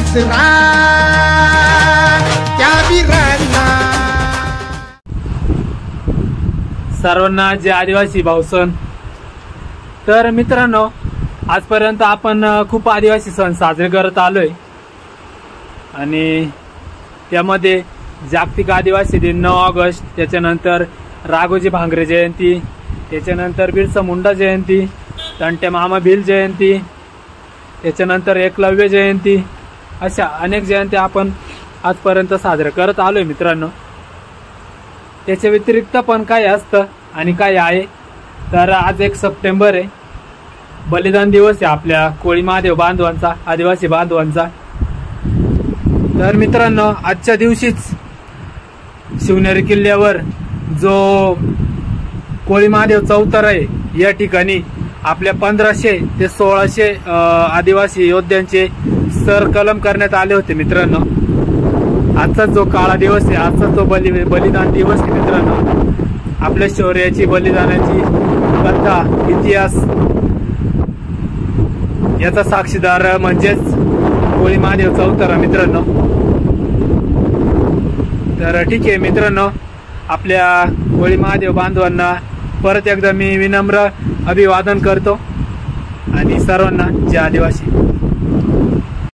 आसरा त्या वीरांना. सर्वांना जय आदिवासी भाऊ सण. तर मित्रांनो, आजपर्यंत आपण खूप आदिवासी सण साजरे करत आलोय आणि त्यामध्ये जागतिक आदिवासी दिन 9 ऑगस्ट, त्याच्यानंतर राघोजी भांगरे जयंती, त्याच्यानंतर बिरसा मुंडा जयंती, तंटे मामा भिल जयंती, त्याच्यानंतर एकलव्य जयंती, अशा अनेक जयंत्या आपण आजपर्यंत साजरे करत आलोय मित्रांनो. त्याच्या व्यतिरिक्त पण काय असतं आणि काय आहे, तर आज 1 सप्टेंबर आहे, बलिदान दिवस आहे आपल्या कोळी महादेव बांधवांचा, आदिवासी बांधवांचा. तर मित्रांनो, आजच्या दिवशीच शिवनेरी किल्ल्यावर जो कोळी महादेव चौतर आहे, या ठिकाणी आपल्या 1500 ते 1600 आदिवासी योद्ध्यांचे सरकलम करण्यात आले होते मित्रांनो. आजचा जो काळा दिवस आहे, आजचा जो बलिदान दिवस आहे मित्रांनो, आपल्या शौर्याची, बलिदानाची कथा, इतिहास याचा साक्षीदार म्हणजेच कोळी महादेव चौतरा मित्रांनो. तर ठीक आहे मित्रांनो, आपल्या कोळी महादेव बांधवांना परत एकदा मी विनम्र अभिवादन करतो आणि सर्वांना जय आदिवासी.